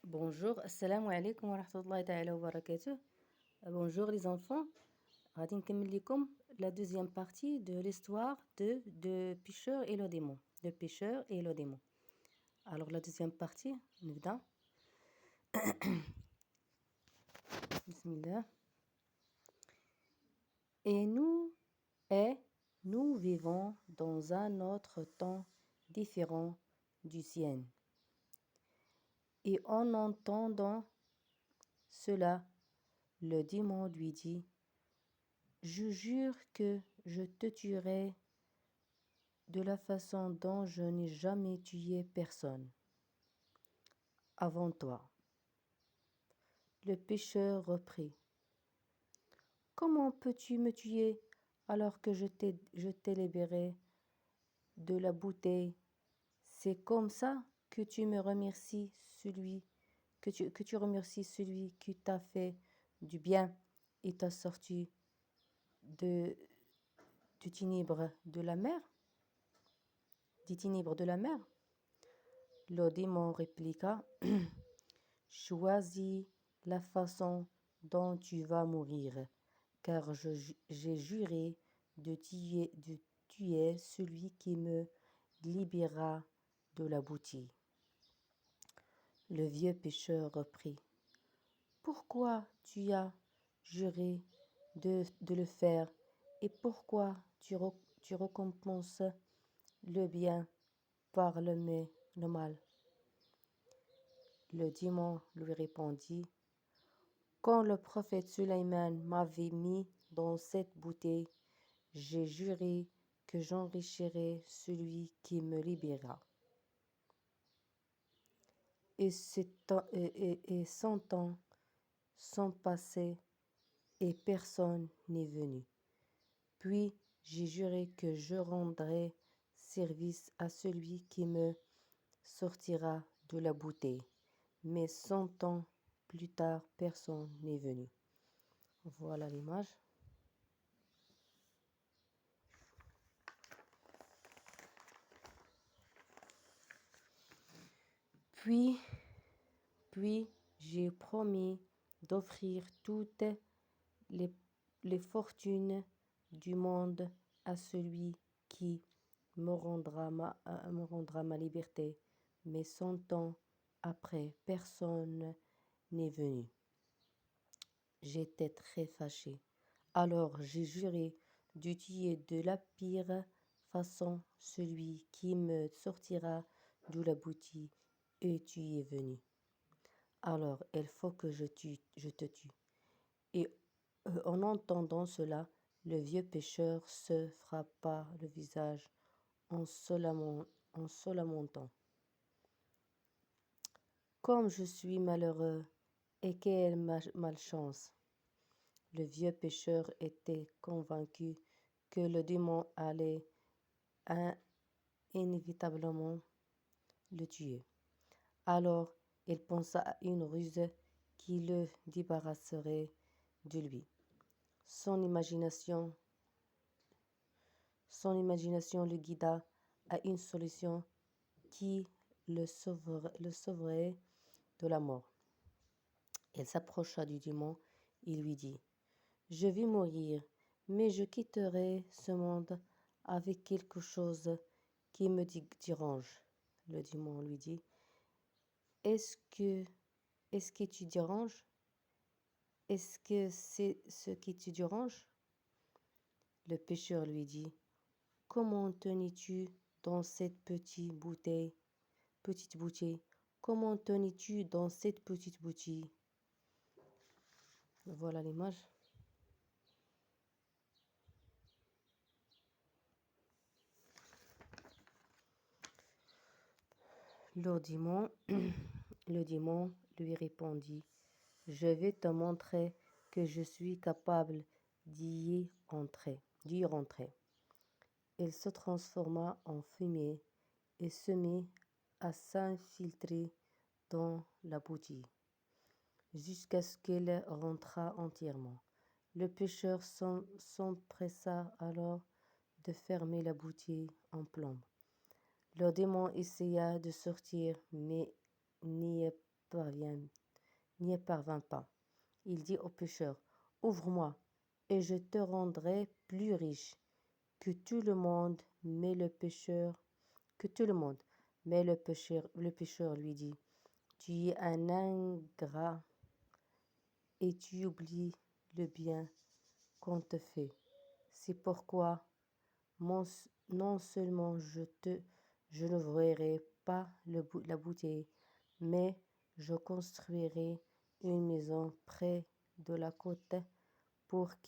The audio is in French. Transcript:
Bonjour, assalamu alaikum wa rahmatullahi ta'ala wa barakatuh. Bonjour les enfants. غادي نكمل لكم la deuxième partie de l'histoire de Pêcheur et le démon. De Pêcheur et le démon. Alors la deuxième partie, نبدأ. Bismillah. Et nous vivons dans un autre temps différent du sien. Et en entendant cela, le démon lui dit: Je jure que je te tuerai de la façon dont je n'ai jamais tué personne avant toi. Le pêcheur reprit: Comment peux-tu me tuer alors que je t'ai libéré de la bouteille? C'est comme ça que tu me remercies que tu remercies celui qui t'a fait du bien et t'a sorti du ténèbre de la mer, des ténèbres de la mer. Le démon répliqua: Choisis la façon dont tu vas mourir, car j'ai juré de tuer celui qui me libérera de la bouteille. Le vieux pêcheur reprit: Pourquoi tu as juré de le faire, et pourquoi tu récompenses le bien par le mal? Le démon lui répondit: Quand le prophète Sulayman m'avait mis dans cette bouteille, j'ai juré que j'enrichirais celui qui me libérera. Et 100 ans sont passés et personne n'est venu. Puis j'ai juré que je rendrai service à celui qui me sortira de la bouteille. Mais 100 ans plus tard, personne n'est venu. Voilà l'image. Puis j'ai promis d'offrir toutes les fortunes du monde à celui qui me rendra ma liberté. Mais 100 ans après, personne n'est venu. J'étais très fâché. Alors j'ai juré de tuer de la pire façon celui qui me sortira de la boutique, et tu es venu. Alors il faut que je te tue. Et en entendant cela, le vieux pêcheur se frappa le visage en se lamentant. Comme je suis malheureux, et quelle malchance! Le vieux pêcheur était convaincu que le démon allait inévitablement le tuer. Alors il pensa à une ruse qui le débarrasserait de lui. Son imagination le guida à une solution qui le sauverait de la mort. Il s'approcha du démon et lui dit: Je vais mourir, mais je quitterai ce monde avec quelque chose qui me dérange. Le démon lui dit: Est-ce que tu déranges? Est-ce que c'est ce qui te dérange? Le pêcheur lui dit: Comment tenais-tu dans cette petite bouteille? Comment tenais-tu dans cette petite bouteille? Voilà l'image. Le démon lui répondit: Je vais te montrer que je suis capable d'y rentrer. Il se transforma en fumée et se mit à s'infiltrer dans la bouteille, jusqu'à ce qu'elle rentrât entièrement. Le pêcheur s'empressa alors de fermer la bouteille en plomb. Le démon essaya de sortir, mais n'y n'y parvint pas. Il dit au pêcheur, ouvre-moi, et je te rendrai plus riche que tout le monde. Mais le pêcheur lui dit, tu es un ingrat et tu oublies le bien qu'on te fait. C'est pourquoi non seulement je n'ouvrirai pas la bouteille, mais je construirai une maison près de la côte pour qu'il